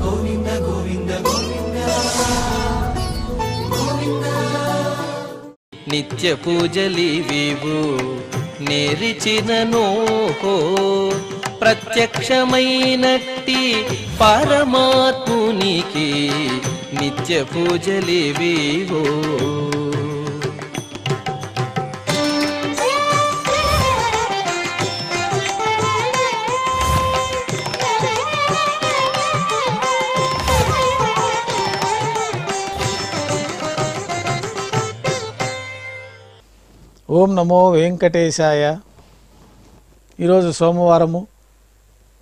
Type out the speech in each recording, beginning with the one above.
గోవింద గోవింద గోవింద గోవింద. నిత్య పూజలివివు నేరిచినను ప్రత్యక్షమైనట్టి పరమాత్మునికి నిత్య పూజలివివు. ఓం నమో వెంకటేశాయ. ఈరోజు సోమవారము,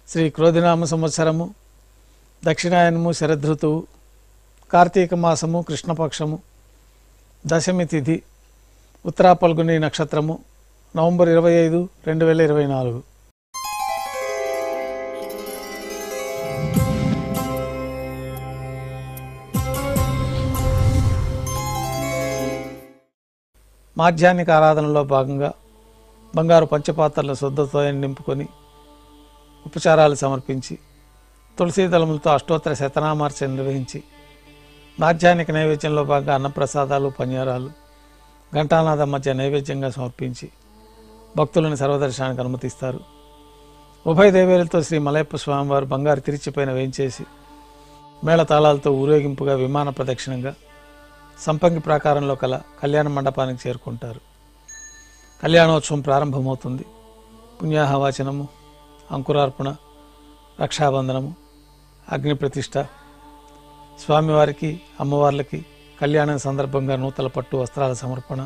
శ్రీ క్రోధినామ సంవత్సరము, దక్షిణాయనము, శరదృతువు, కార్తీక మాసము, కృష్ణపక్షము, దశమి తిథి, ఉత్తరా పల్గుని నక్షత్రము, నవంబర్ 25, 2024. మాధ్యాహ్నిక ఆరాధనలో భాగంగా బంగారు పంచపాత్రల శుద్ధతో నింపుకొని ఉపచారాలు సమర్పించి తులసీ దళములతో అష్టోత్తర శతనామార్చన నిర్వహించి మాధ్యాహ్నిక నైవేద్యంలో భాగంగా అన్నప్రసాదాలు, పన్యారాలు ఘంటానాదం మధ్య నైవేద్యంగా సమర్పించి భక్తులను సర్వదర్శనానికి అనుమతిస్తారు. ఉభయ దేవేలతో శ్రీ మలయప్ప స్వామివారు బంగారు తిరిచిపైన వేయించేసి మేళతాళాలతో ఊరేగింపుగా విమాన ప్రదక్షిణంగా సంపంగి ప్రాకారంలో కల కళ్యాణ మండపానికి చేరుకుంటారు. కళ్యాణోత్సవం ప్రారంభమవుతుంది. పుణ్యాహవాచనము, అంకురార్పణ, రక్షాబంధనము, అగ్ని ప్రతిష్ఠ, స్వామివారికి అమ్మవార్లకి కళ్యాణం సందర్భంగా నూతన పట్టు వస్త్రాల సమర్పణ,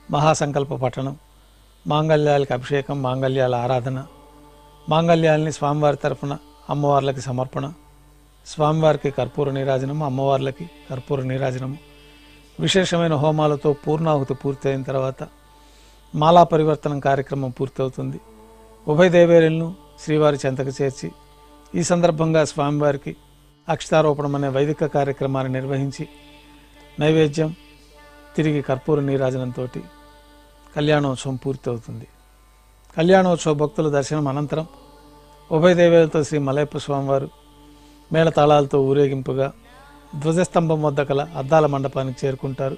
మహాసంకల్ప పఠనం, మాంగళ్యాలకి అభిషేకం, మాంగళ్యాల ఆరాధన, మాంగళ్యాలని స్వామివారి తరఫున అమ్మవార్లకి సమర్పణ, స్వామివారికి కర్పూర నీరాజనము, అమ్మవార్లకి కర్పూర నీరాజనము, విశేషమైన హోమాలతో పూర్ణాహుతి పూర్తయిన తర్వాత మాలా పరివర్తనం కార్యక్రమం పూర్తవుతుంది. ఉభయ దేవేరులను శ్రీవారి చెంతకు చేర్చి ఈ సందర్భంగా స్వామివారికి అక్షతారోపణం అనే వైదిక కార్యక్రమాన్ని నిర్వహించి నైవేద్యం, తిరిగి కర్పూర నీరాజనంతో కళ్యాణోత్సవం పూర్తవుతుంది. కళ్యాణోత్సవ భక్తుల దర్శనం అనంతరం ఉభయ దేవేలతో శ్రీ మలయప్ప స్వామివారు మేళతాళాలతో ఊరేగింపుగా ధ్వజస్తంభం వద్ద కల అద్దాల మండపానికి చేరుకుంటారు.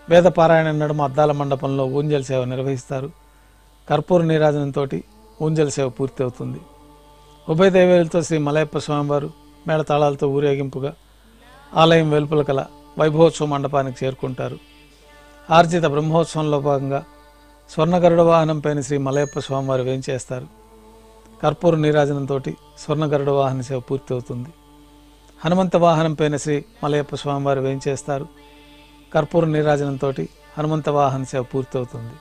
వేద పారాయణ నడుమ అద్దాల మండపంలో ఊంజల్ సేవ నిర్వహిస్తారు. కర్పూర నీరాజనంతో ఊంజల్ సేవ పూర్తి అవుతుంది. ఉభయ దేవేలతో శ్రీ మలయప్ప స్వామివారు మేళతాళాలతో ఊరేగింపుగా ఆలయం వెలుపల కల వైభవోత్సవ మండపానికి చేరుకుంటారు. ఆర్జిత బ్రహ్మోత్సవంలో భాగంగా స్వర్ణగరుడ వాహనంపైన శ్రీ మలయప్ప స్వామివారు వేంచేస్తారు. కర్పూర నీరాజనంతో స్వర్ణగరుడ వాహన సేవ పూర్తి అవుతుంది. హనుమంత వాహనంపైన శ్రీ మలయప్ప స్వామివారు వేంచేస్తారు. కర్పూర నీరాజనంతో హనుమంత వాహన సేవ పూర్తవుతుంది.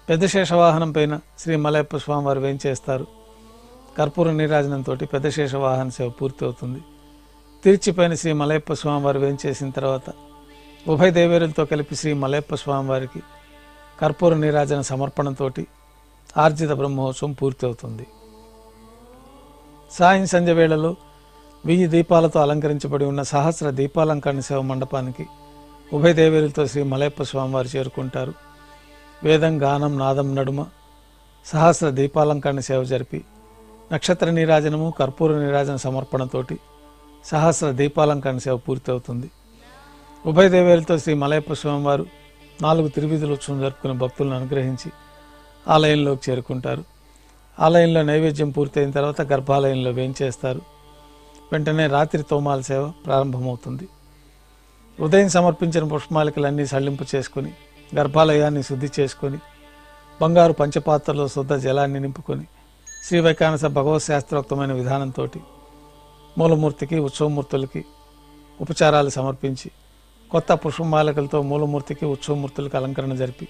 పెద్ద శేషవాహనం పైన శ్రీ మలయప్ప స్వామివారు వేంచేస్తారు. కర్పూర నీరాజనంతో పెద్ద శేషవాహన సేవ పూర్తవుతుంది. తిరుచిపైన శ్రీ మలయప్ప స్వామివారు వేంచేసిన తర్వాత ఉభయ దేవేరులతో కలిపి శ్రీ మలయప్ప స్వామివారికి కర్పూర నీరాజన సమర్పణంతో ఆర్జిత బ్రహ్మోత్సవం పూర్తవుతుంది. సాయం సంధ్య వేళలో 1000 దీపాలతో అలంకరించబడి ఉన్న సహస్ర దీపాలంకరణ సేవ మండపానికి ఉభయ దేవేరులతో శ్రీ మలయప్ప స్వామివారు చేరుకుంటారు. వేదం, గానం, నాదం నడుమ సహస్ర దీపాలంకరణ సేవ జరిపి నక్షత్ర నీరాజనము, కర్పూర నీరాజన సమర్పణతోటి సహస్ర దీపాలంకరణ సేవ పూర్తవుతుంది. ఉభయ దేవేరులతో శ్రీ మలయప్ప స్వామివారు 4 తిరువీధుల ఉత్సవం జరుపుకునే భక్తులను అనుగ్రహించి ఆలయంలోకి చేరుకుంటారు. ఆలయంలో నైవేద్యం పూర్తయిన తర్వాత గర్భాలయంలో వేంచేస్తారు. వెంటనే రాత్రి తోమాల సేవ ప్రారంభమవుతుంది. ఉదయం సమర్పించిన పుష్పమాలికలన్నీ సళ్లింపు చేసుకొని గర్భాలయాన్ని శుద్ధి చేసుకొని బంగారు పంచపాత్రలో శుద్ధ జలాన్ని నింపుకొని శ్రీ వైకానస భగవత్ శాస్త్రోక్తమైన విధానంతో మూలమూర్తికి, ఉత్సవమూర్తులకి ఉపచారాలు సమర్పించి కొత్త పుష్పమాలికలతో మూలమూర్తికి, ఉత్సవమూర్తులకు అలంకరణ జరిపి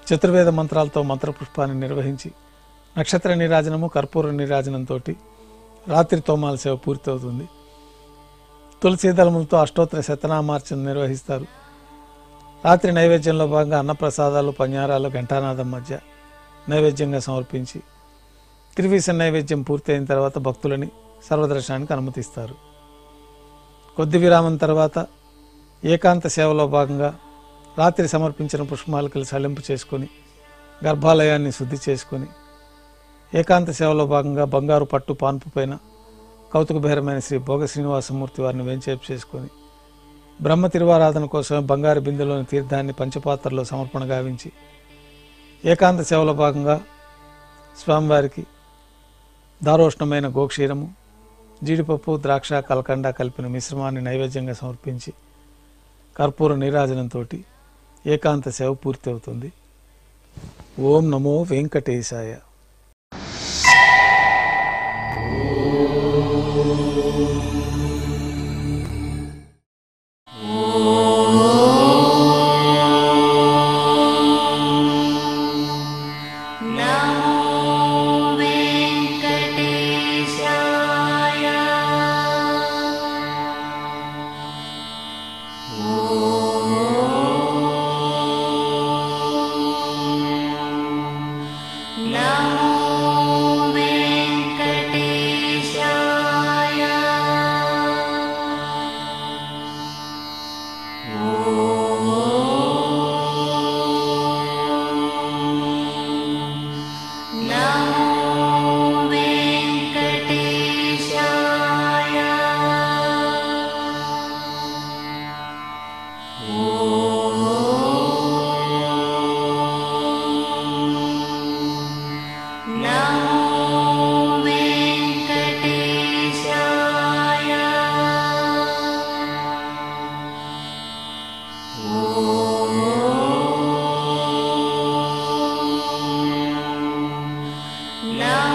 చతుర్వేద మంత్రాలతో మంత్రపుష్పాన్ని నిర్వహించి నక్షత్ర నీరాజనము, కర్పూర నీరాజనంతో రాత్రి తోమాల సేవ పూర్తవుతుంది. తులసీదళములతో అష్టోత్తర శతనామార్చన నిర్వహిస్తారు. రాత్రి నైవేద్యంలో భాగంగా అన్నప్రసాదాలు, పన్యారాలు ఘంటానాదం మధ్య నైవేద్యంగా సమర్పించి తిరువీస నైవేద్యం పూర్తయిన తర్వాత భక్తులని సర్వదర్శనానికి అనుమతిస్తారు. కొద్ది విరామం తర్వాత ఏకాంత సేవలో భాగంగా రాత్రి సమర్పించిన పుష్పమాలికలు సళ్లింపు చేసుకొని గర్భాలయాన్ని శుద్ధి చేసుకొని ఏకాంత సేవలో భాగంగా బంగారు పట్టు పాన్పు పైన కౌతుకభైరమైన శ్రీ భోగ శ్రీనివాసమూర్తి వారిని వెంచేపు చేసుకొని బ్రహ్మ తిరువారాధన కోసం బంగారు బిందెలోని తీర్థాన్ని పంచపాత్రలో సమర్పణ గావించి ఏకాంత సేవలో భాగంగా స్వామివారికి దారోష్ణమైన గోక్షీరము, జీడిపప్పు, ద్రాక్ష, కలకండ కలిపిన మిశ్రమాన్ని నైవేద్యంగా సమర్పించి కర్పూర నీరాజనంతో ఏకాంత సేవ పూర్తి అవుతుంది. ఓం నమో వెంకటేశాయ. Now